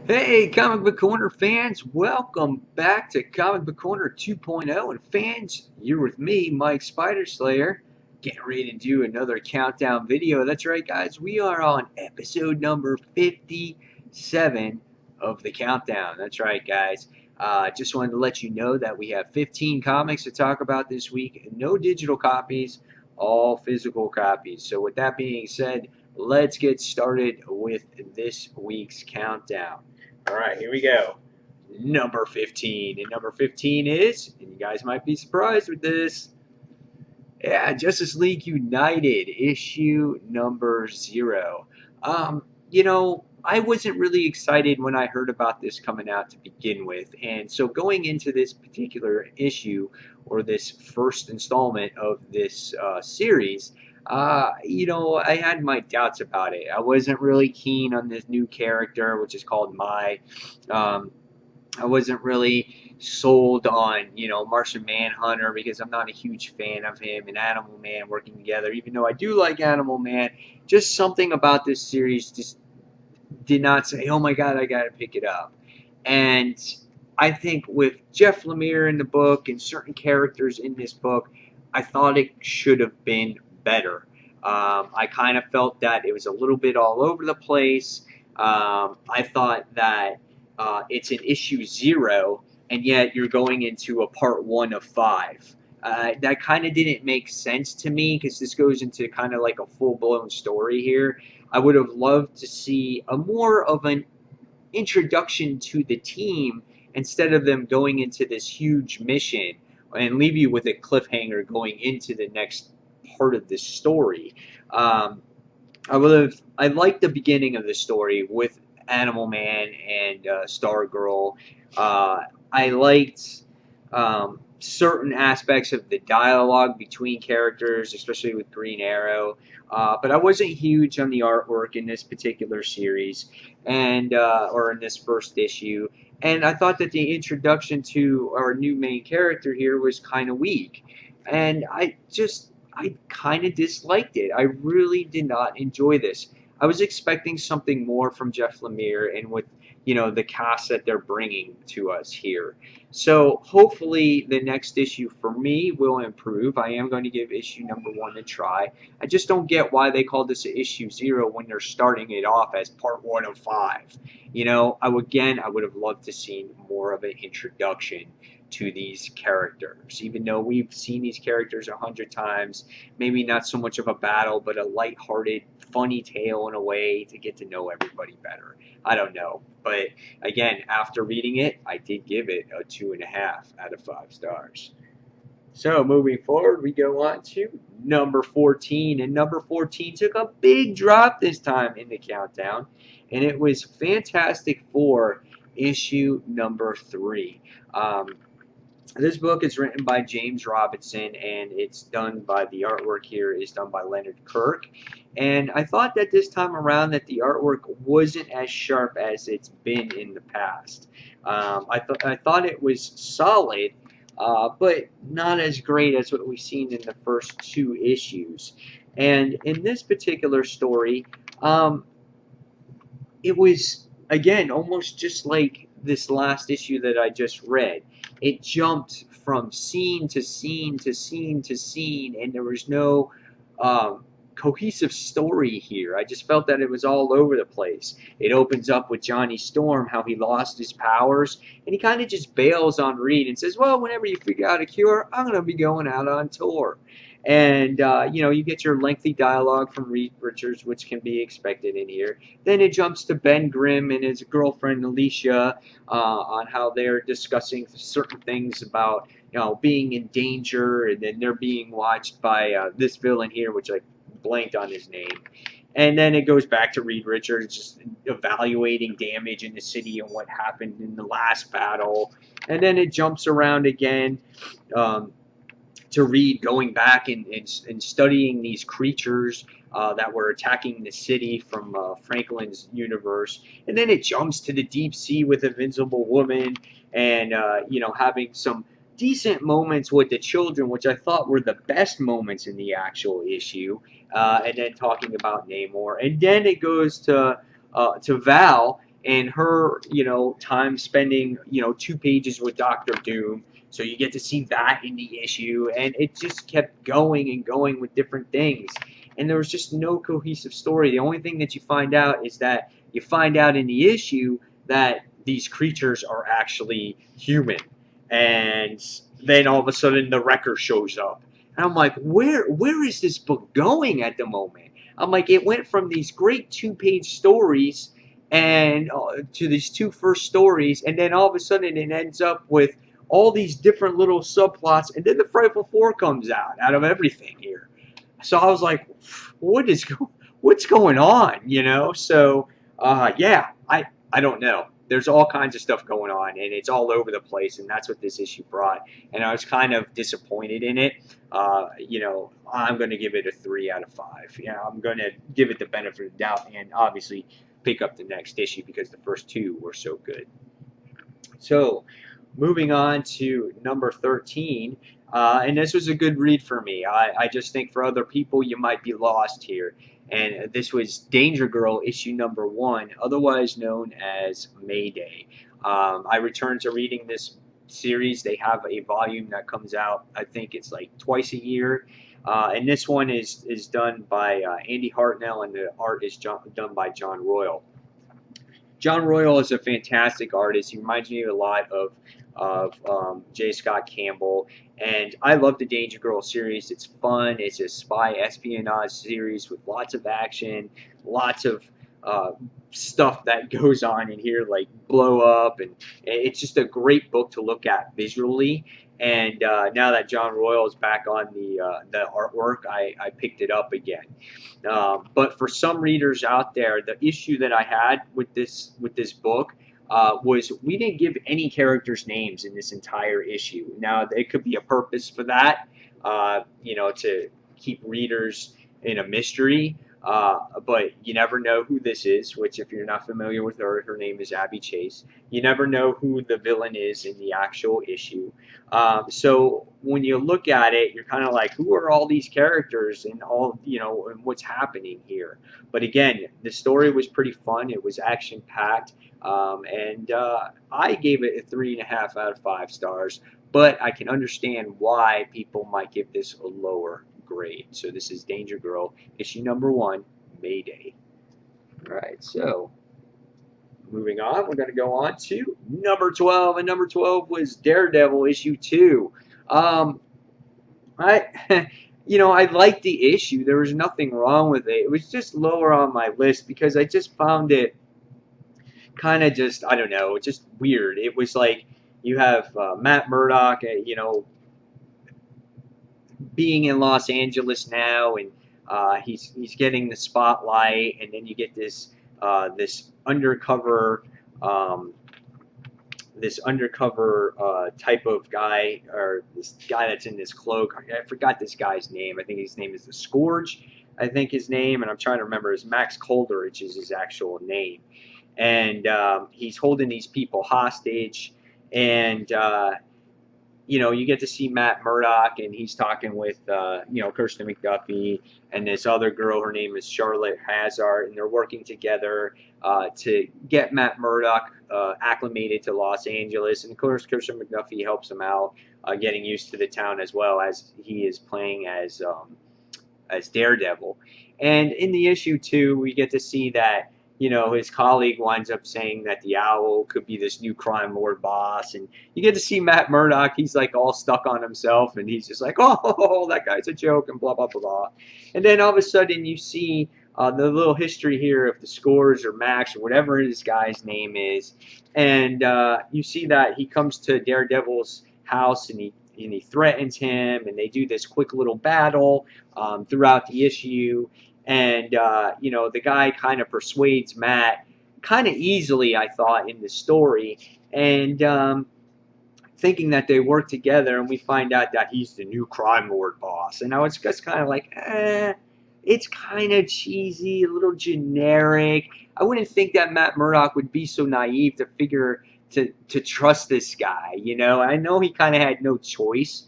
Hey, Comic Book Corner fans, welcome back to Comic Book Corner 2.0. And fans, you're with me, Mike Spider Slayer, getting ready to do another countdown video. That's right, guys, we are on episode number 57 of the countdown. That's right, guys. Just wanted to let you know that we have 15 comics to talk about this week. No digital copies, all physical copies. So, with that being said, let's get started with this week's countdown. All right, here we go. Number 15. And number 15 is, and you guys might be surprised with this, yeah, Justice League United, issue number 0. I wasn't really excited when I heard about this coming out to begin with. And so going into this particular issue, or this first installment of this series, I had my doubts about it. I wasn't really keen on this new character, which is called Mai. Um, I wasn't really sold on, Martian Manhunter because I'm not a huge fan of him and Animal Man working together. Even though I do like Animal Man, just something about this series just did not say, "Oh my God, I got to pick it up." And I think with Jeff Lemire in the book and certain characters in this book, I thought it should have been better. I kind of felt that it was a little bit all over the place. I thought that it's an issue 0, and yet you're going into a part 1 of 5. That kind of didn't make sense to me because this goes into kind of like a full-blown story here. I would have loved to see a more of an introduction to the team instead of them going into this huge mission and leave you with a cliffhanger going into the next part of the story. Um, I liked the beginning of the story with Animal Man and Stargirl. I liked certain aspects of the dialogue between characters, especially with Green Arrow. But I wasn't huge on the artwork in this particular series, and or in this first issue. And I thought that the introduction to our new main character here was kind of weak, and I kind of disliked it. I really did not enjoy this. I was expecting something more from Jeff Lemire and with the cast that they're bringing to us here. So hopefully the next issue for me will improve. I am going to give issue number 1 a try. I just don't get why they called this issue 0 when they're starting it off as part 1 of 5. I would have loved to see more of an introduction to these characters. Even though we've seen these characters 100 times, maybe not so much of a battle, but a lighthearted, funny tale in a way to get to know everybody better. I don't know. But again, after reading it, I did give it a 2.5 out of 5 stars. So moving forward, we go on to number 14. And number 14 took a big drop this time in the countdown. And it was Fantastic Four issue number 3. This book is written by James Robinson, and it's done by the artwork here is done by Leonard Kirk. And I thought that this time around that the artwork wasn't as sharp as it's been in the past. I thought it was solid, but not as great as what we've seen in the first 2 issues. And in this particular story, it was again almost just like this last issue that I just read. It jumped from scene to scene to scene to scene, and there was no cohesive story here. I just felt that it was all over the place. It opens up with Johnny Storm, how he lost his powers, and he kind of just bails on Reed and says, well, whenever you figure out a cure, I'm going to be going out on tour. And, you get your lengthy dialogue from Reed Richards, which can be expected in here. Then it jumps to Ben Grimm and his girlfriend Alicia on how they're discussing certain things about, being in danger, and then they're being watched by this villain here, which I blanked on his name. And then it goes back to Reed Richards just evaluating damage in the city and what happened in the last battle. And then it jumps around again. To Reed going back and studying these creatures that were attacking the city from Franklin's universe. And then it jumps to the deep sea with Invincible Woman and, having some decent moments with the children, which I thought were the best moments in the actual issue. And then talking about Namor. And then it goes to Val and her, time spending, 2 pages with Doctor Doom. So you get to see that in the issue, and it just kept going and going with different things. And there was just no cohesive story. The only thing that you find out is that you find out in the issue that these creatures are actually human. And then all of a sudden the wrecker shows up. And I'm like, where is this book going at the moment? I'm like, it went from these great 2-page stories and to these 2 first stories, and then all of a sudden it ends up with all these different little subplots, and then the Frightful Four comes out of everything here. So I was like, what's going on, So yeah, I don't know. There's all kinds of stuff going on, and it's all over the place, and that's what this issue brought. And I was kind of disappointed in it. I'm going to give it a 3 out of 5. I'm going to give it the benefit of the doubt, and obviously pick up the next issue because the first 2 were so good. So, moving on to number 13, and this was a good read for me. I just think for other people, you might be lost here. And this was Danger Girl issue number 1, otherwise known as Mayday. I returned to reading this series. They have a volume that comes out, I think it's like twice a year. And this one is done by Andy Hartnell, and the art is done by John Royal. John Royal is a fantastic artist. He reminds me a lot of J. Scott Campbell, and I love the Danger Girl series. It's fun. It's a spy espionage series with lots of action, lots of stuff that goes on in here, like blow up, and it's just a great book to look at visually. And now that John Royal is back on the artwork, I picked it up again. But for some readers out there, the issue that I had with this book was we didn't give any characters names in this entire issue. Now, it could be a purpose for that, to keep readers in a mystery. But you never know who this is, which if you're not familiar with her name is Abby Chase. You never know who the villain is in the actual issue. So when you look at it, you're kind of like, who are all these characters and all, and what's happening here? But again, the story was pretty fun. It was action packed. And I gave it a 3.5 out of 5 stars, but I can understand why people might give this a lower grade. So this is Danger Girl, issue number 1, Mayday. All right, so moving on, we're going to go on to number 12, and number 12 was Daredevil, issue 2. I liked the issue. There was nothing wrong with it. It was just lower on my list because I just found it kind of just, I don't know, just weird. It was like you have Matt Murdock, being in Los Angeles now, and he's getting the spotlight, and then you get this undercover type of guy, or this guy that's in this cloak. I forgot this guy's name. I think his name is the Scourge. I think his name, and I'm trying to remember, is Max Coleridge is his actual name. And he's holding these people hostage, and you get to see Matt Murdock, and he's talking with Kirsten McDuffie and this other girl. Her name is Charlotte Hazard, and they're working together to get Matt Murdock acclimated to Los Angeles. And of course, Kirsten McDuffie helps him out, getting used to the town as well, as he is playing as Daredevil. And in the issue too, we get to see that his colleague winds up saying that the Owl could be this new crime lord boss, and you get to see Matt Murdock. He's like all stuck on himself, and he's just like, oh, that guy's a joke, and blah, blah, blah, blah. And then all of a sudden you see the little history here of the Scores or Max or whatever this guy's name is, and you see that he comes to Daredevil's house, and he threatens him, and they do this quick little battle throughout the issue. And, the guy kind of persuades Matt kind of easily, I thought, in the story. And thinking that they work together, and we find out that he's the new crime lord boss. And I was just kind of like, it's kind of cheesy, a little generic. I wouldn't think that Matt Murdock would be so naive to figure to trust this guy, I know he kind of had no choice.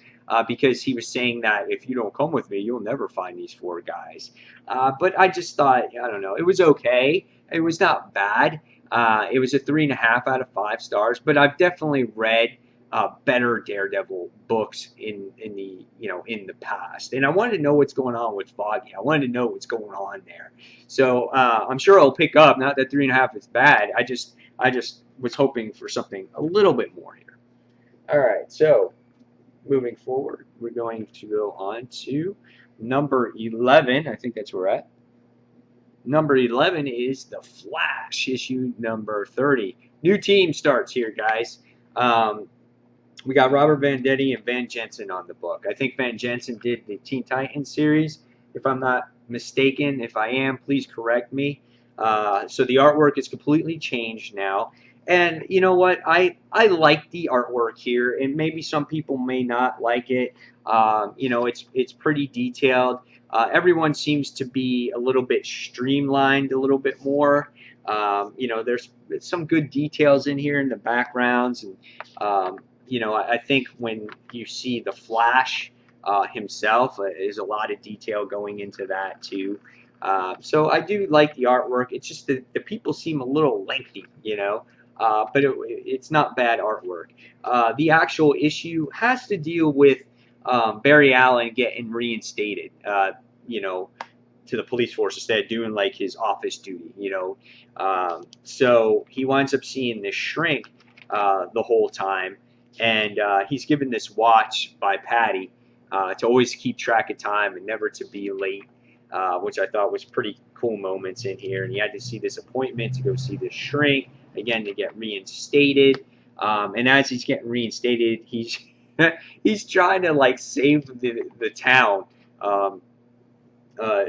Because he was saying that if you don't come with me, you'll never find these 4 guys. But I just thought, I don't know, it was okay. It was not bad. It was a 3.5 out of 5 stars, but I've definitely read better Daredevil books in the in the past, and I wanted to know what's going on with Foggy. I wanted to know what's going on there. So I'm sure I'll pick up. Not that 3.5 is bad. I just was hoping for something a little bit more here. All right, so moving forward, we're going to go on to number 11. I think that's where we're at. Number 11 is The Flash, issue number 30. New team starts here, guys. We got Robert Venditti and Van Jensen on the book. I think Van Jensen did the Teen Titans series, if I'm not mistaken. If I am, please correct me. So the artwork is completely changed now. And you know what? I like the artwork here, and maybe some people may not like it. It's pretty detailed. Everyone seems to be a little bit streamlined, a little bit more. There's some good details in here in the backgrounds, and I think when you see the Flash himself, there's a lot of detail going into that too. So I do like the artwork. It's just that the people seem a little lengthy, but it's not bad artwork. The actual issue has to deal with Barry Allen getting reinstated, to the police force instead of doing like his office duty, so he winds up seeing this shrink the whole time, and he's given this watch by Patty to always keep track of time and never to be late, which I thought was pretty cool moments in here. And he had to see this appointment to go see this shrink again to get reinstated. And as he's getting reinstated, he's he's trying to like save the town,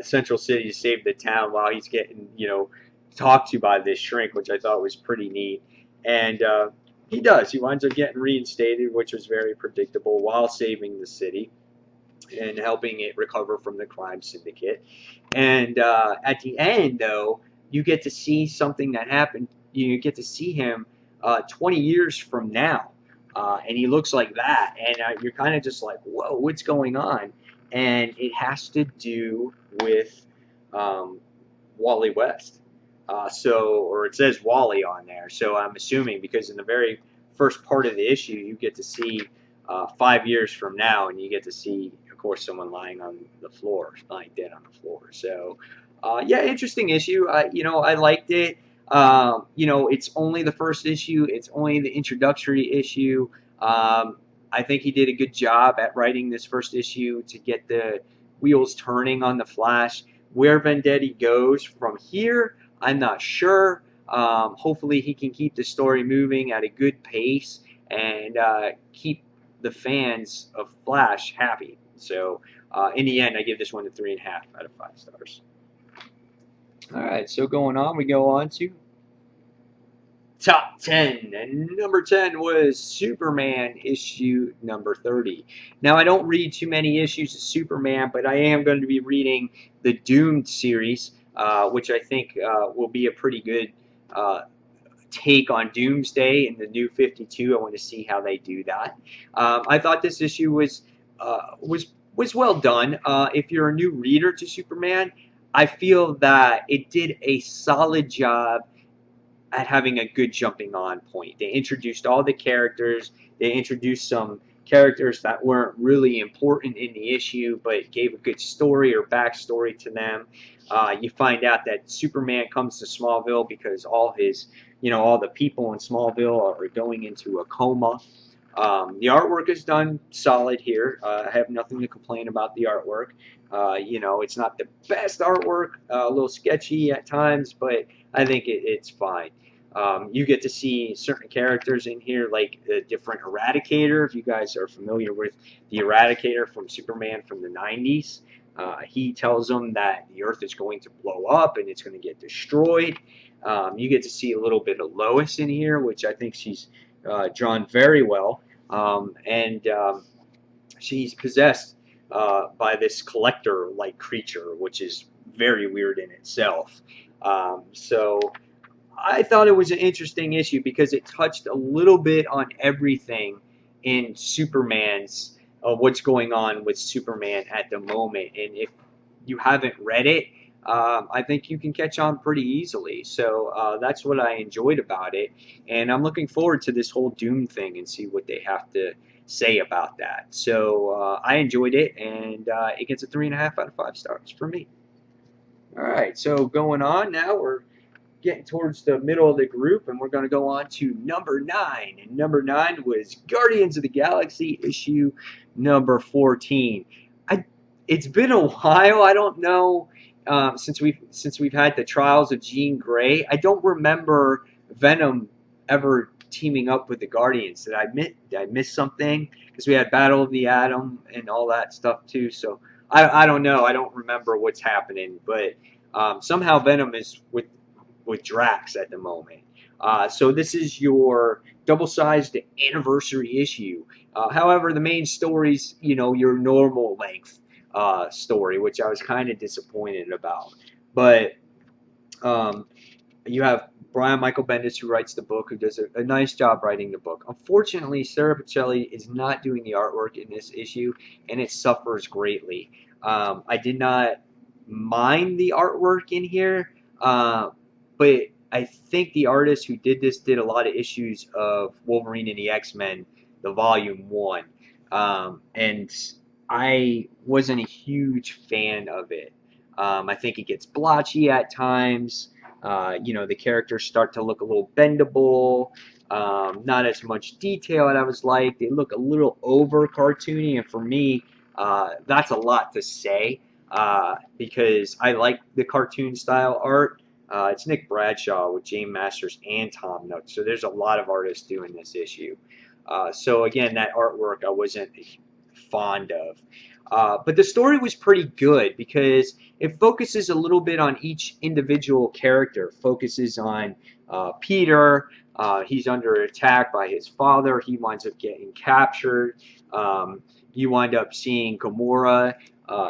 Central City, to save the town while he's getting talked to by this shrink, which I thought was pretty neat. And he does. He winds up getting reinstated, which was very predictable, while saving the city and helping it recover from the crime syndicate. And at the end, though, you get to see something that happened. You get to see him 20 years from now, and he looks like that. And you're kind of just like, whoa, what's going on? And it has to do with Wally West. Or it says Wally on there. So I'm assuming, because in the very first part of the issue, you get to see 5 years from now, and you get to see, of course, someone lying on the floor, lying dead on the floor. So, interesting issue. I liked it. It's only the first issue. It's only the introductory issue. I think he did a good job at writing this first issue to get the wheels turning on the Flash. Where Venditti goes from here, I'm not sure. Hopefully he can keep the story moving at a good pace and keep the fans of Flash happy. So in the end, I give this one a 3.5 out of 5 stars. All right, so going on, we go on to Top 10. And number 10 was Superman issue number 30. Now, I don't read too many issues of Superman, but I am going to be reading the Doomed series, which I think will be a pretty good take on Doomsday in the New 52. I want to see how they do that. I thought this issue was well done. If you're a new reader to Superman, I feel that it did a solid job at having a good jumping on point. They introduced all the characters. They introduced some characters that weren't really important in the issue, but gave a good story or backstory to them. You find out that Superman comes to Smallville because all his, all the people in Smallville are going into a coma. The artwork is done solid here. I have nothing to complain about the artwork. It's not the best artwork, a little sketchy at times, but I think it's fine. You get to see certain characters in here, like the different Eradicator. If you guys are familiar with the Eradicator from Superman from the 90s, he tells them that the Earth is going to blow up and it's going to get destroyed. You get to see a little bit of Lois in here, which I think she's drawn very well. She's possessed by this collector-like creature, which is very weird in itself. So I thought it was an interesting issue because it touched a little bit on everything in Superman's what's going on with Superman at the moment. And if you haven't read it, I think you can catch on pretty easily. So that's what I enjoyed about it, and I'm looking forward to this whole Doom thing and see what they have to say about that. So I enjoyed it, and it gets a 3.5 out of 5 stars for me. All right, so going on now, we're getting towards the middle of the group, and we're going to go on to number 9. And number 9 was Guardians of the Galaxy issue number 14. It's been a while. I don't know, since we've had the Trials of Jean Grey. I don't remember Venom ever teaming up with the Guardians. Did I miss something? Because we had Battle of the Atom and all that stuff too. So I don't know. I don't remember what's happening, but somehow Venom is with Drax at the moment. So this is your double-sized anniversary issue. However, the main story's, your normal length story, which I was kind of disappointed about. But you have Brian Michael Bendis, who writes the book, who does a nice job writing the book. Unfortunately, Sarah Pichelli is not doing the artwork in this issue, and it suffers greatly. I did not mind the artwork in here, but I think the artist who did this did a lot of issues of Wolverine and the X-Men, the Volume 1. And I wasn't a huge fan of it. I think it gets blotchy at times. The characters start to look a little bendable. Not as much detail as I was like. They look a little over cartoony, and for me, that's a lot to say because I like the cartoon style art. It's Nick Bradshaw with James Masters and Tom Nook, so there's a lot of artists doing this issue. So again, that artwork I wasn't fond of. But the story was pretty good because it focuses a little bit on each individual character. Focuses on Peter. He's under attack by his father. He winds up getting captured. You wind up seeing Gamora.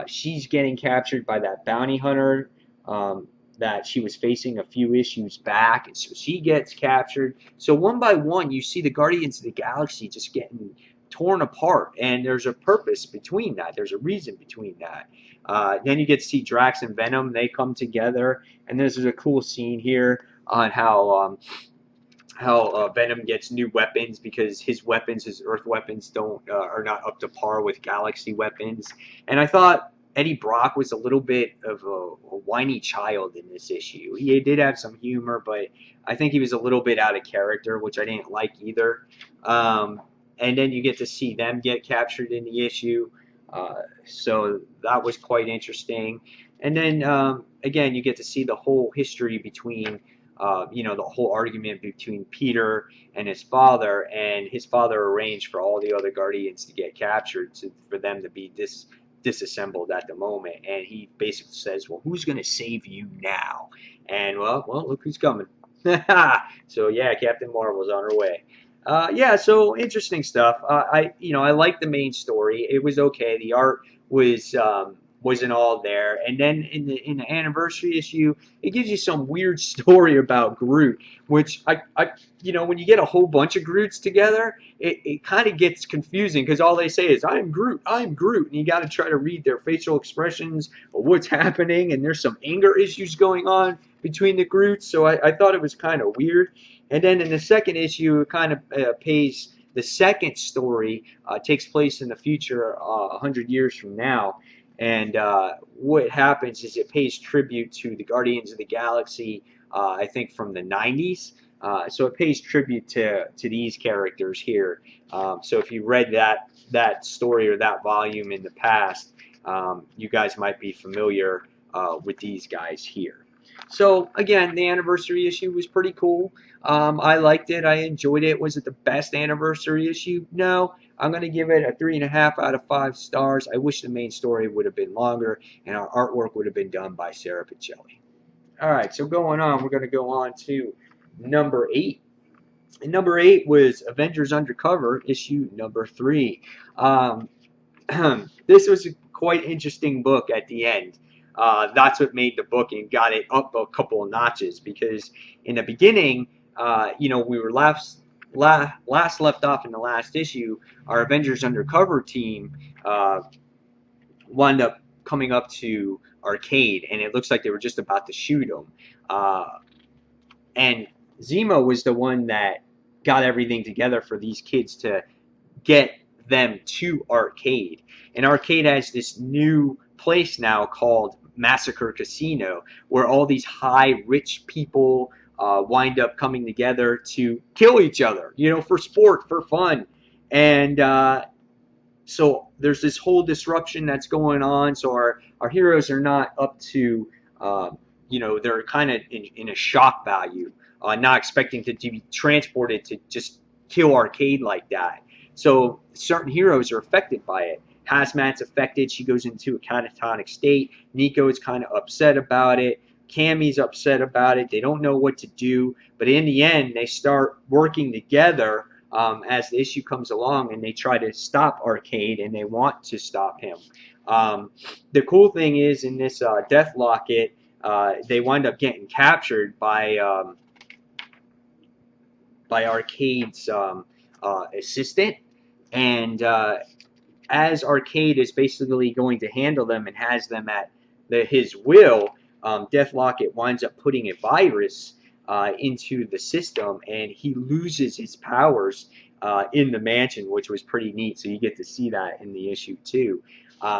She's getting captured by that bounty hunter that she was facing a few issues back, and so she gets captured. So one by one, you see the Guardians of the Galaxy just getting torn apart, and there's a purpose between that. There's a reason between that. Then you get to see Drax and Venom. They come together, and there's a cool scene here on how Venom gets new weapons because his weapons, his Earth weapons, don't are not up to par with Galaxy weapons. And I thought Eddie Brock was a little bit of a whiny child in this issue. He did have some humor, but I think he was a little bit out of character, which I didn't like either. And then you get to see them get captured in the issue. So that was quite interesting. And then, again, you get to see the whole history between, the whole argument between Peter and his father arranged for all the other Guardians to get captured for them to be disassembled at the moment. And he basically says, well, who's going to save you now? And, well, look who's coming. So, yeah, Captain Marvel's on her way. So interesting stuff. I like the main story. It was okay. The art wasn't all there. And then in the anniversary issue, it gives you some weird story about Groot, which when you get a whole bunch of Groots together, it kind of gets confusing because all they say is I'm Groot, and you got to try to read their facial expressions or what's happening, and there's some anger issues going on between the Groots. So I thought it was kind of weird. And then in the second issue, it kind of pays the second story, takes place in the future, 100 years from now. And what happens is it pays tribute to the Guardians of the Galaxy, I think from the 90s. So it pays tribute to these characters here. So if you read that story or that volume in the past, you guys might be familiar with these guys here. So again, the anniversary issue was pretty cool. I liked it. I enjoyed it. Was it the best anniversary issue? No. I'm going to give it a 3.5 out of 5 stars. I wish the main story would have been longer and our artwork would have been done by Sarah Pichelli. All right, so going on, we're going to go on to number 8. And number 8 was Avengers Undercover, issue number 3. This was a quite interesting book at the end. That's what made the book and got it up a couple of notches because in the beginning, we were last left off in the last issue. Our Avengers Undercover team wound up coming up to arcade, and it looks like they were just about to shoot him. And Zemo was the one that got everything together for these kids to get them to arcade. And arcade has this new place now called Massacre Casino, where all these high rich people wind up coming together to kill each other, for sport, for fun. And so there's this whole disruption that's going on. So our heroes are not up to, they're kind of in a shock value, not expecting to be transported to just kill arcade like that. So certain heroes are affected by it. Hazmat's affected. She goes into a catatonic state. Nico is kind of upset about it. Cammy's upset about it. They don't know what to do. But in the end, they start working together as the issue comes along, and they try to stop Arcade, and they want to stop him. The cool thing is, in this Death Locket, they wind up getting captured by Arcade's assistant, and as Arcade is basically going to handle them and has them at his will, Death Locket winds up putting a virus into the system, and he loses his powers in the mansion, which was pretty neat. So you get to see that in the issue too.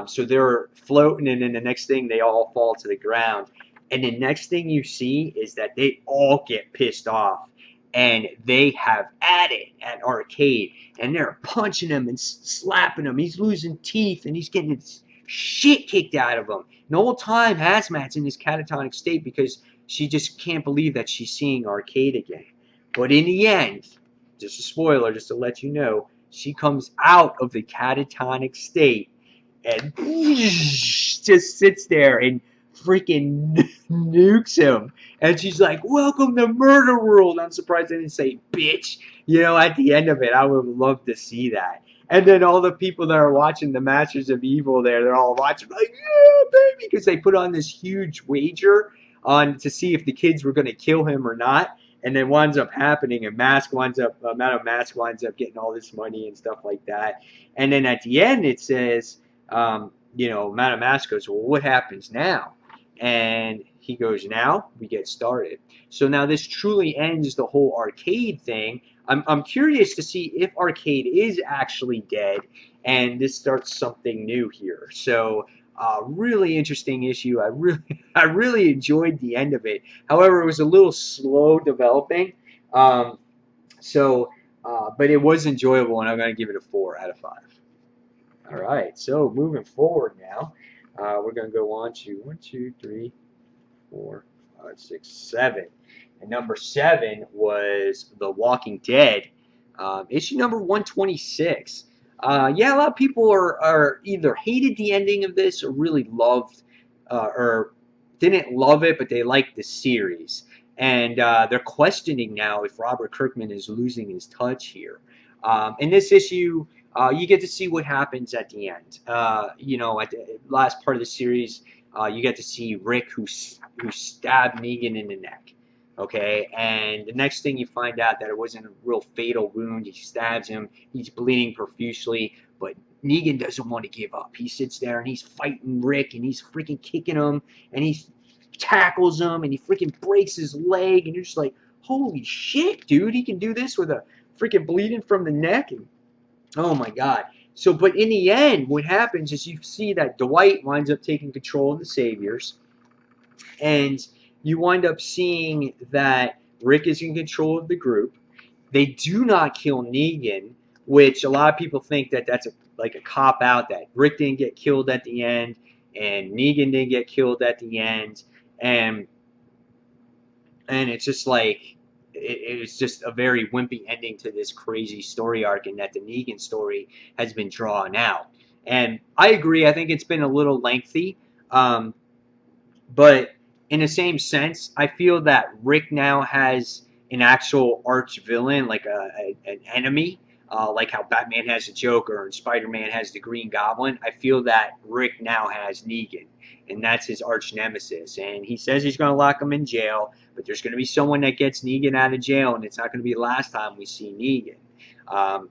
So they're floating, and then the next thing, they all fall to the ground. And the next thing you see is that they all get pissed off, and they have at it at Arcade, and they're punching him and slapping him. He's losing teeth, and he's getting his shit kicked out of him. And the whole time, Hazmat's in this catatonic state because she just can't believe that she's seeing Arcade again. But in the end, just a spoiler, just to let you know, she comes out of the catatonic state and just sits there and freaking nukes him. And she's like, "Welcome to Murder World." I'm surprised they didn't say bitch. At the end of it, I would love to see that. And then all the people that are watching the Masters of Evil there, they're all watching like, "Yeah, baby," because they put on this huge wager on to see if the kids were going to kill him or not. And then winds up happening, and Madam Mask winds up getting all this money and stuff like that. And then at the end, it says, Madam Mask goes, "Well, what happens now?" And he goes, "Now we get started." So now this truly ends the whole Arcade thing. I'm curious to see if Arcade is actually dead, and this starts something new here. So really interesting issue. I really enjoyed the end of it. However, it was a little slow developing. But it was enjoyable, and I'm going to give it a 4 out of 5. All right, so moving forward now, we're going to go on to 1, 2, 3, 4, 5, 6, 7. And number 7 was The Walking Dead, issue number 126. Yeah, a lot of people are either hated the ending of this or really loved, or didn't love it, but they liked the series. And they're questioning now if Robert Kirkman is losing his touch here. In this issue, you get to see what happens at the end. At the last part of the series, you get to see Rick who stabbed Negan in the neck. Okay, and the next thing you find out that it wasn't a real fatal wound. He stabs him. He's bleeding profusely, but Negan doesn't want to give up. He sits there and he's fighting Rick, and he's freaking kicking him, and he tackles him, and he freaking breaks his leg, and you're just like, holy shit, dude, he can do this with a freaking bleeding from the neck, and oh my god. So, but in the end, what happens is you see that Dwight winds up taking control of the Saviors, and you wind up seeing that Rick is in control of the group. They do not kill Negan, which a lot of people think that that's like a cop-out, that Rick didn't get killed at the end, and Negan didn't get killed at the end, and it's just like, it's just a very wimpy ending to this crazy story arc, and that the Negan story has been drawn out. And I agree, I think it's been a little lengthy, but in the same sense, I feel that Rick now has an actual arch villain, like an enemy, like how Batman has the Joker and Spider-Man has the Green Goblin. I feel that Rick now has Negan, and that's his arch nemesis. And he says he's going to lock him in jail, but there's going to be someone that gets Negan out of jail, and it's not going to be the last time we see Negan.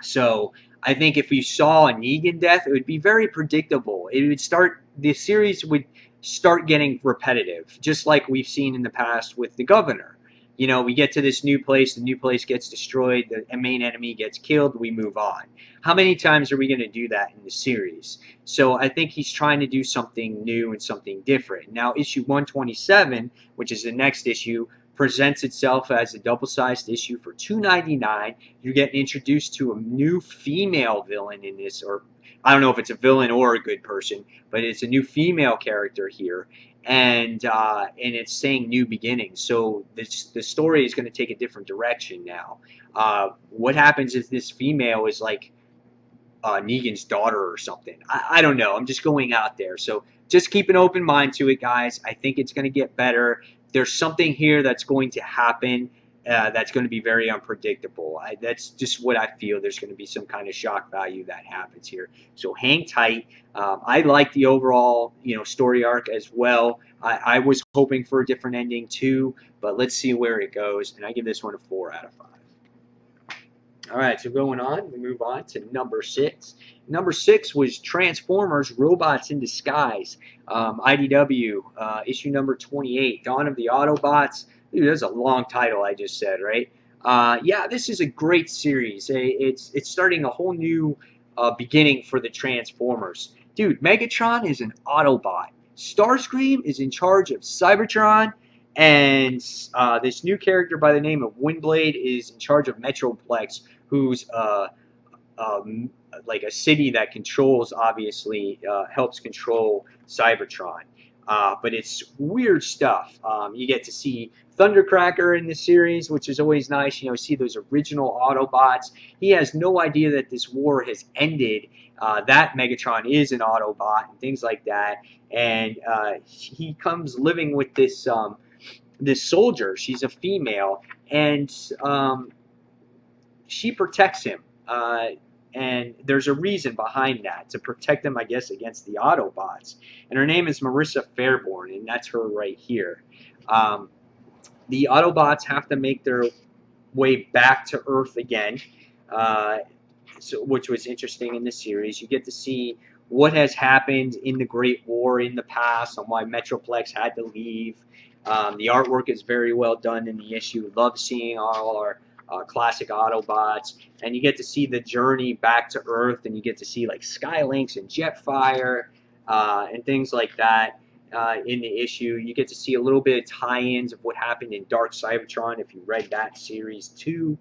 So I think if we saw a Negan death, it would be very predictable. It would start the series would start getting repetitive, just like we've seen in the past with the governor. You know, we get to this new place, the new place gets destroyed, the main enemy gets killed, we move on. How many times are we going to do that in the series? So I think he's trying to do something new and something different. Now, issue 127, which is the next issue, presents itself as a double-sized issue for $2.99. You're getting introduced to a new female villain in this, or I don't know if it's a villain or a good person, but it's a new female character here, and it's saying new beginnings. So the story is going to take a different direction now. What happens if this female is like Negan's daughter or something? I don't know. I'm just going out there. So just keep an open mind to it, guys. I think it's going to get better. There's something here that's going to happen that's going to be very unpredictable. That's just what I feel. There's going to be some kind of shock value that happens here. So hang tight. I like the overall, story arc as well. I was hoping for a different ending too, but let's see where it goes. And I give this one a 4 out of 5. All right, so going on, we move on to number 6. Number 6 was Transformers: Robots in Disguise, IDW, issue number 28, Dawn of the Autobots. Dude, that's a long title I just said, right? Yeah, this is a great series. It's starting a whole new beginning for the Transformers. Dude, Megatron is an Autobot. Starscream is in charge of Cybertron. And this new character by the name of Windblade is in charge of Metroplex, who's like a city that controls, obviously, helps control Cybertron. But it's weird stuff. You get to see Thundercracker in the series, which is always nice. See those original Autobots. He has no idea that this war has ended, that Megatron is an Autobot, and things like that. And he comes living with this soldier. She's a female, and she protects him. And there's a reason behind that, to protect him, I guess, against the Autobots. And her name is Marissa Fairborn, and that's her right here. The Autobots have to make their way back to Earth again, which was interesting in the series. You get to see what has happened in the Great War in the past, on why Metroplex had to leave. The artwork is very well done in the issue. Love seeing all our classic Autobots, and you get to see the journey back to Earth, and you get to see like Skylinks and Jetfire and things like that in the issue. You get to see a little bit of tie-ins of what happened in Dark Cybertron if you read that series too.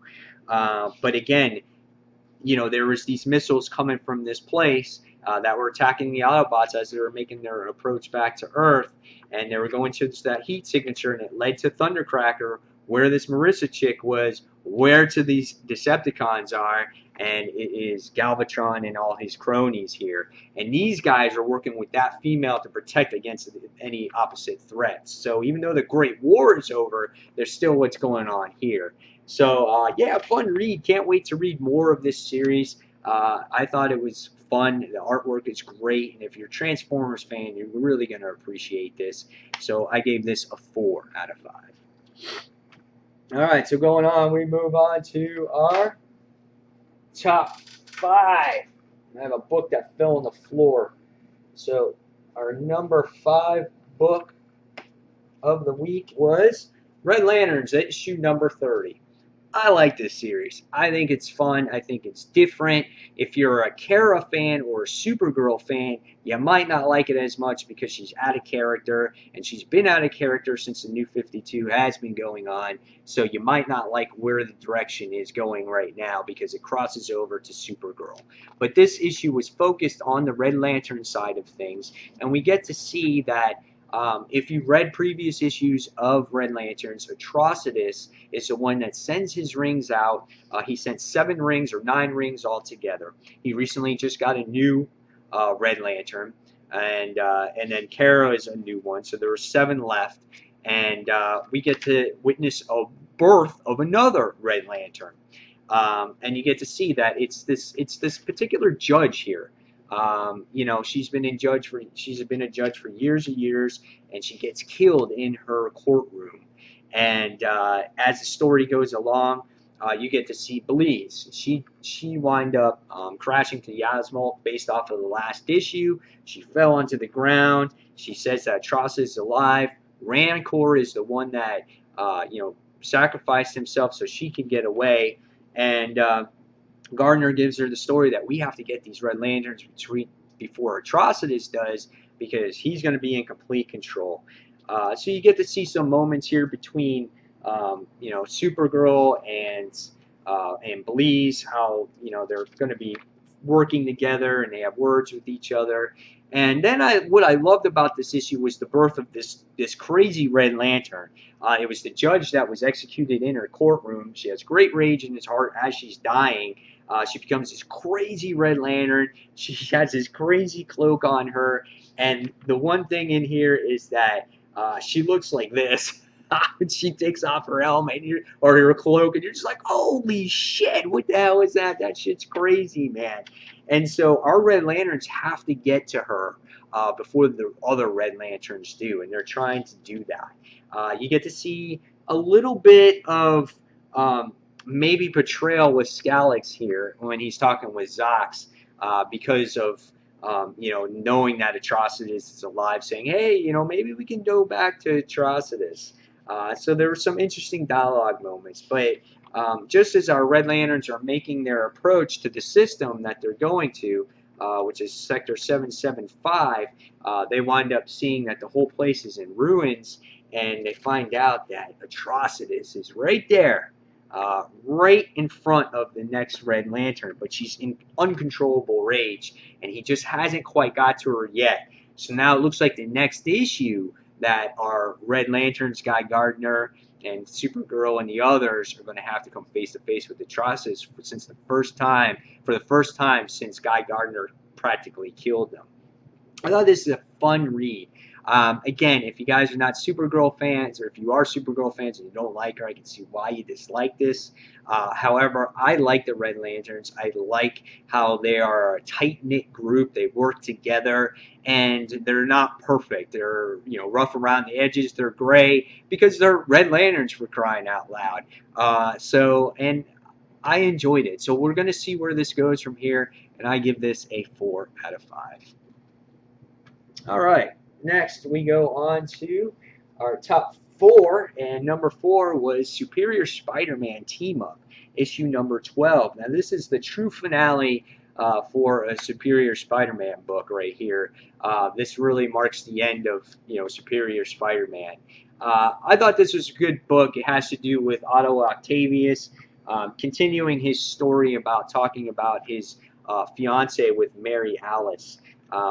But again, there was these missiles coming from this place that were attacking the Autobots as they were making their approach back to Earth, and they were going to that heat signature, and it led to Thundercracker, where this Marissa chick was, where to these Decepticons are, and it is Galvatron and all his cronies here. And these guys are working with that female to protect against any opposite threats. So even though the Great War is over, there's still what's going on here. So, yeah, fun read. Can't wait to read more of this series. I thought it was fun. The artwork is great. And if you're a Transformers fan, you're really going to appreciate this. So I gave this a 4 out of 5. All right, so going on, we move on to our top 5. I have a book that fell on the floor. So our number 5 book of the week was Red Lanterns, issue number 30. I like this series. I think it's fun. I think it's different. If you're a Kara fan or a Supergirl fan, you might not like it as much because she's out of character, and she's been out of character since the New 52 has been going on, so you might not like where the direction is going right now because it crosses over to Supergirl. But this issue was focused on the Red Lantern side of things, and we get to see that if you read previous issues of Red Lanterns, Atrocitus is the one that sends his rings out. He sent 7 rings or 9 rings altogether. He recently just got a new Red Lantern, and then Kara is a new one, so there are 7 left, and we get to witness a birth of another Red Lantern, and you get to see that it's this particular judge here. She's been a judge for years and years, and she gets killed in her courtroom. And as the story goes along, you get to see Bleeze. She wind up crashing to Yasmal based off of the last issue. She fell onto the ground. She says that Atrocitus is alive. Rancor is the one that sacrificed himself so she can get away. And Gardner gives her the story that we have to get these Red Lanterns before Atrocitus does, because he's going to be in complete control. So you get to see some moments here between Supergirl and Bleeze, how they're going to be working together and they have words with each other. And then what I loved about this issue was the birth of this crazy Red Lantern. It was the judge that was executed in her courtroom. She has great rage in his heart as she's dying. She becomes this crazy Red Lantern. She has this crazy cloak on her. And the one thing in here is that she looks like this. She takes off her helmet or her cloak, and you're just like, holy shit, what the hell is that? That shit's crazy, man. And so our Red Lanterns have to get to her before the other Red Lanterns do, and they're trying to do that. You get to see a little bit of maybe portrayal with Scalix here when he's talking with Zox because of knowing that Atrocitus is alive, saying, hey, maybe we can go back to Atrocitus. So there were some interesting dialogue moments, but just as our Red Lanterns are making their approach to the system that they're going to, which is Sector 775, they wind up seeing that the whole place is in ruins, and they find out that Atrocitus is right there, right in front of the next Red Lantern, but she's in uncontrollable rage, and he just hasn't quite got to her yet. So now it looks like the next issue that our Red Lanterns, Guy Gardner, and Supergirl and the others are going to have to come face to face with Atrocitus for the first time since Guy Gardner practically killed them. I thought this is a fun read. Again, if you guys are not Supergirl fans, or if you are Supergirl fans and you don't like her, I can see why you dislike this. However, I like the Red Lanterns. I like how they are a tight-knit group. They work together, and they're not perfect. They're rough around the edges. They're gray because they're Red Lanterns, for crying out loud. And I enjoyed it. So we're going to see where this goes from here, and I give this a 4 out of 5. All right. Next, we go on to our top 4, and number 4 was Superior Spider-Man Team Up, issue number 12. Now, this is the true finale for a Superior Spider-Man book right here. This really marks the end of Superior Spider-Man. I thought this was a good book. It has to do with Otto Octavius, continuing his story about talking about his fiance with Mary Alice.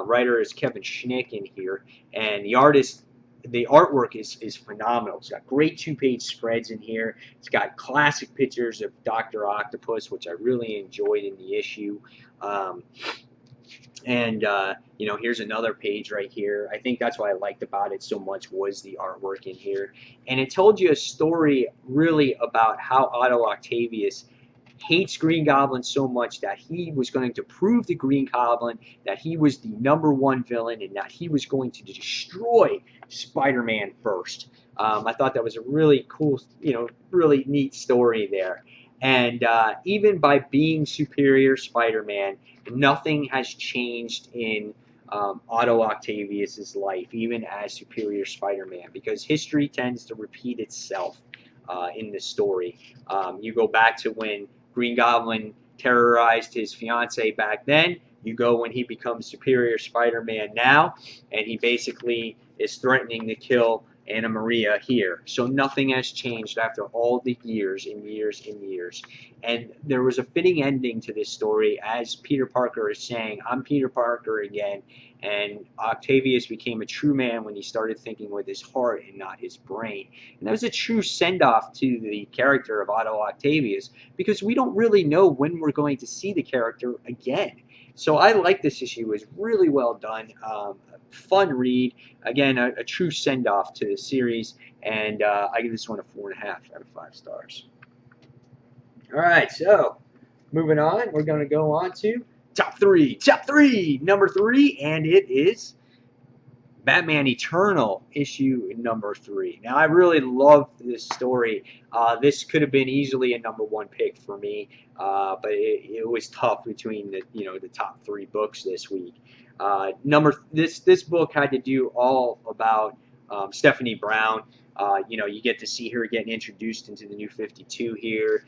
Writer is Kevin Schnick in here, and the artwork is phenomenal. It's got great 2-page spreads in here. It's got classic pictures of Dr. Octopus, which I really enjoyed in the issue. Here's another page right here. I think that's what I liked about it so much was the artwork in here. And it told you a story really about how Otto Octavius hates Green Goblin so much that he was going to prove to Green Goblin that he was the #1 villain and that he was going to destroy Spider-Man first. I thought that was a really cool, really neat story there. And even by being Superior Spider-Man, nothing has changed in Otto Octavius's life, even as Superior Spider-Man, because history tends to repeat itself in the story. You go back to when Green Goblin terrorized his fiancée back then. You go when he becomes Superior Spider-Man now, and he basically is threatening to kill Anna Maria here. So nothing has changed after all the years and years and years. And there was a fitting ending to this story, as Peter Parker is saying, I'm Peter Parker again, and Octavius became a true man when he started thinking with his heart and not his brain. And that was a true send-off to the character of Otto Octavius, because we don't really know when we're going to see the character again. So I like this issue. It was really well done. Fun read. Again, a true send-off to the series, and I give this one a 4.5 out of 5 stars. All right, so moving on, we're going to go on to top 3. Top 3, number 3, and it is Batman Eternal issue number 3. Now I really love this story. This could have been easily a number 1 pick for me, but it was tough between the top 3 books this week. This book had to do all about Stephanie Brown. You get to see her getting introduced into the New 52 here.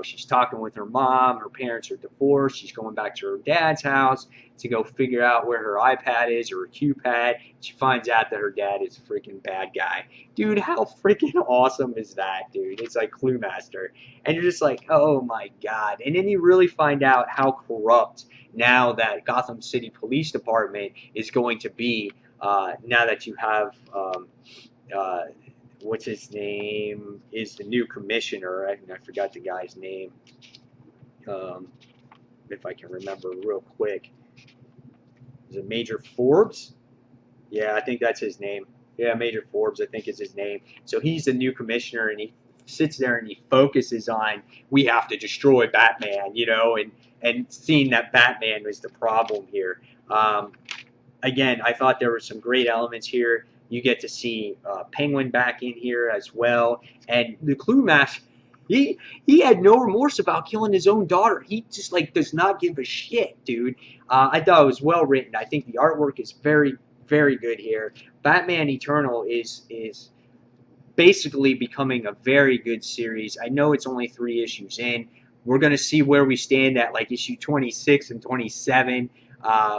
She's talking with her mom. Her parents are divorced. She's going back to her dad's house to go figure out where her iPad is or her QPad. She finds out that her dad is a freaking bad guy. Dude, how freaking awesome is that, dude? It's like Clue Master. And you're just like, oh my god. And then you really find out how corrupt now that Gotham City Police Department is going to be, now that you have what's his name is the new commissioner. I forgot the guy's name. If I can remember real quick. Is it Major Forbes? Yeah, I think that's his name. Yeah, Major Forbes, I think is his name. So he's the new commissioner, and he sits there and he focuses on we have to destroy Batman, and seeing that Batman was the problem here. Again, I thought there were some great elements here. You get to see Penguin back in here as well, and the Clue Master. He had no remorse about killing his own daughter. He just does not give a shit, dude. I thought it was well written. I think the artwork is very, very good here. Batman Eternal is basically becoming a very good series. I know it's only 3 issues in. We're going to see where we stand at issue 26 and 27.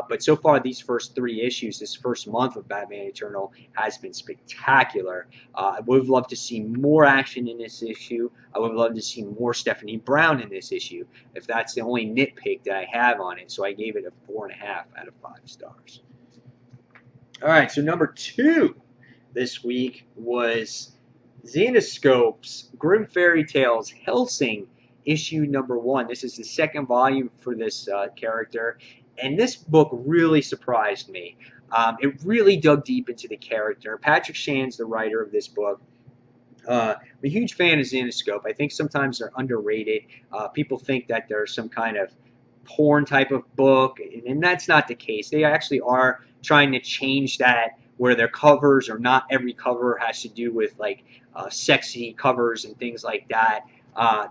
But so far, these first 3 issues, this first month of Batman Eternal, has been spectacular. I would have loved to see more action in this issue. I would love to see more Stephanie Brown in this issue, if that's the only nitpick that I have on it. So I gave it a 4.5 out of 5 stars. All right, so number 2 this week was Zenoscope's Grim Fairy Tales Hellsing issue number 1. This is the 2nd volume for this character. And this book really surprised me. It really dug deep into the character. Patrick Shan's the writer of this book. I'm a huge fan of Zenoscope. I think sometimes they're underrated. People think that they're some kind of porn type of book, and that's not the case. They actually are trying to change that, where their covers are not every cover has to do with sexy covers and things like that.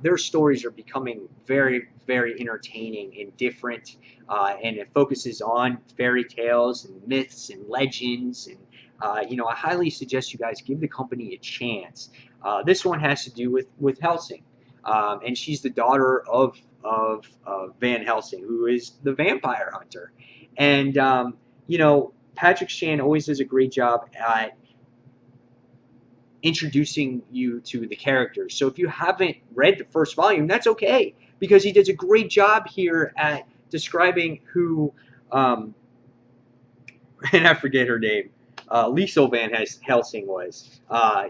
Their stories are becoming very, very entertaining and different, and it focuses on fairy tales and myths and legends. And I highly suggest you guys give the company a chance. This one has to do with Helsing, and she's the daughter of Van Helsing, who is the vampire hunter. And Patrick Shan always does a great job at introducing you to the characters. So if you haven't read the first volume, that's okay, because he does a great job here at describing who, and I forget her name, Liesel Van Helsing was.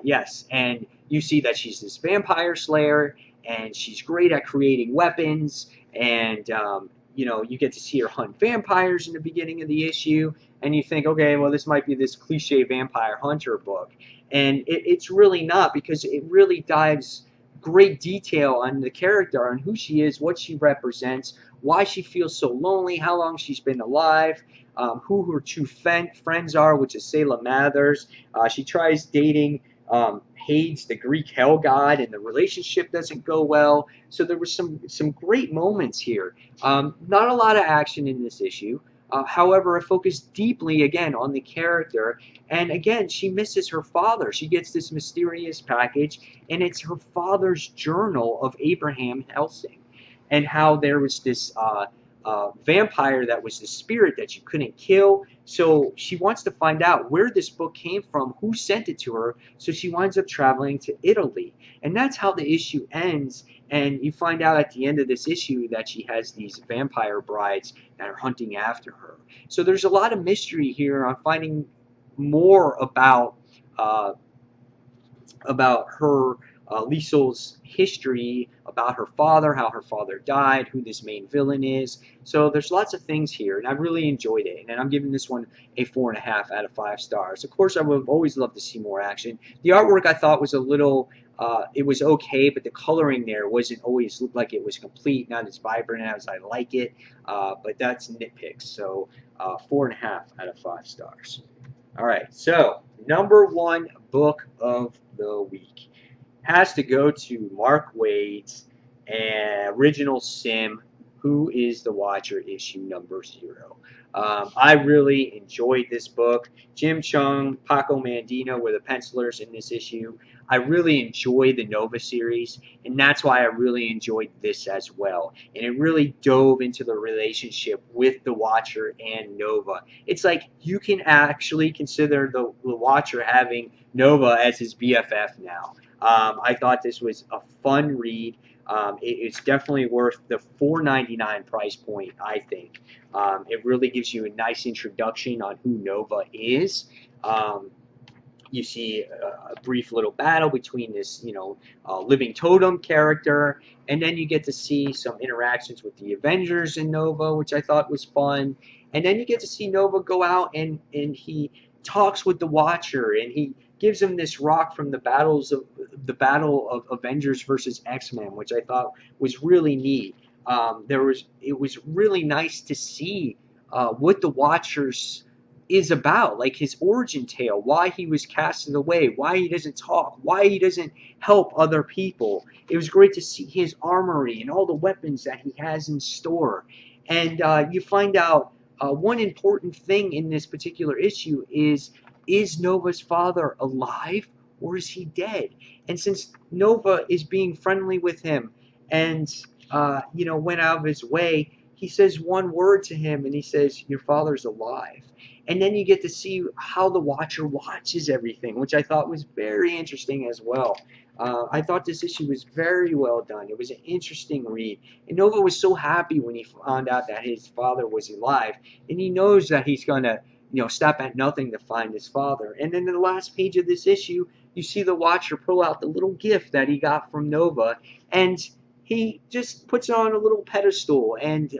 Yes, and you see that she's this vampire slayer, and she's great at creating weapons, and you get to see her hunt vampires in the beginning of the issue, and you think, okay, well, this might be this cliche vampire hunter book. And it's really not, because it really dives great detail on the character, on who she is, what she represents, why she feels so lonely, how long she's been alive, who her true friends are, which is Selah Mathers. She tries dating Hades, the Greek hell god, and the relationship doesn't go well. So there were some great moments here. Not a lot of action in this issue. However, it focused deeply, again, on the character. And again, she misses her father. She gets this mysterious package, and it's her father's journal of Abraham Helsing, and how there was this vampire that was the spirit that you couldn't kill. So she wants to find out where this book came from, who sent it to her. So she winds up traveling to Italy. And that's how the issue ends. And you find out at the end of this issue that she has these vampire brides that are hunting after her. So there's a lot of mystery here on finding more about her, Liesel's history, about her father, how her father died, who this main villain is. So there's lots of things here, and I really enjoyed it. And I'm giving this one a 4.5 out of 5 stars. Of course, I would have always loved to see more action. The artwork I thought was a little, it was okay, but the coloring there wasn't always looked like it was complete, not as vibrant as I like it. But that's nitpicks. So 4.5 out of 5 stars. All right, so number one book of the week has to go to Mark Waid's Original Sim, Who is the Watcher, issue number 0. I really enjoyed this book. Jim Chung, Paco Mandino were the pencilers in this issue. I really enjoy the Nova series, and that's why I really enjoyed this as well. And it really dove into the relationship with the Watcher and Nova. It's like you can actually consider the Watcher having Nova as his BFF now. I thought this was a fun read. It's definitely worth the $4.99 price point, I think. It really gives you a nice introduction on who Nova is. You see a brief little battle between this, living totem character, and then you get to see some interactions with the Avengers in Nova, which I thought was fun. And then you get to see Nova go out and he talks with the Watcher, and he gives him this rock from the battle of Avengers versus X-Men, which I thought was really neat. It was really nice to see what the Watchers is about, like his origin tale, why he was casted away, why he doesn't talk, why he doesn't help other people. It was great to see his armory and all the weapons that he has in store. And you find out one important thing in this particular issue is Nova's father alive or is he dead? And since Nova is being friendly with him and, went out of his way, he says one word to him and he says, "Your father's alive." And then you get to see how the Watcher watches everything, which I thought was very interesting as well. I thought this issue was very well done. It was an interesting read. And Nova was so happy when he found out that his father was alive. And he knows that he's going to, stop at nothing to find his father. And then in the last page of this issue, you see the Watcher pull out the little gift that he got from Nova. And he just puts it on a little pedestal, and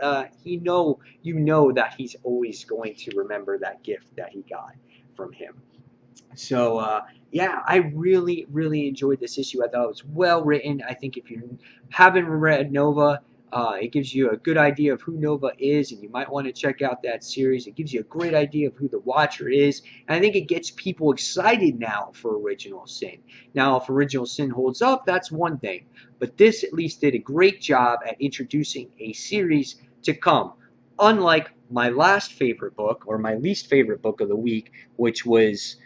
you know that he's always going to remember that gift that he got from him. So yeah, I really, really enjoyed this issue. I thought it was well written. I think if you haven't read Nova, it gives you a good idea of who Nova is, and you might want to check out that series. It gives you a great idea of who the Watcher is, and I think it gets people excited now for Original Sin. Now, if Original Sin holds up, that's one thing, but this at least did a great job at introducing a series to come, unlike my last favorite book, or my least favorite book of the week, which was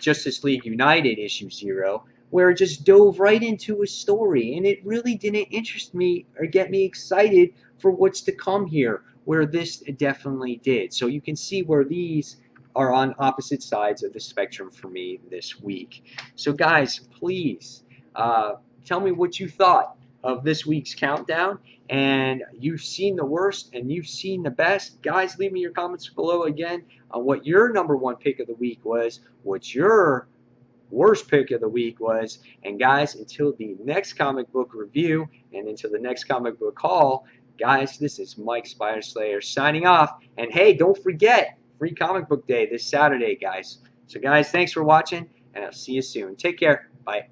Justice League United issue 0, where it just dove right into a story, and it really didn't interest me or get me excited for what's to come here, where this definitely did. So you can see where these are on opposite sides of the spectrum for me this week. So guys, please tell me what you thought of this week's countdown, and you've seen the worst and you've seen the best. Guys, leave me your comments below again on what your number one pick of the week was, what your worst pick of the week was. And guys, until the next comic book review and until the next comic book haul, guys, this is Mike Spider Slayer signing off. And hey, don't forget, free comic book day this Saturday, guys. So guys, thanks for watching, and I'll see you soon. Take care. Bye.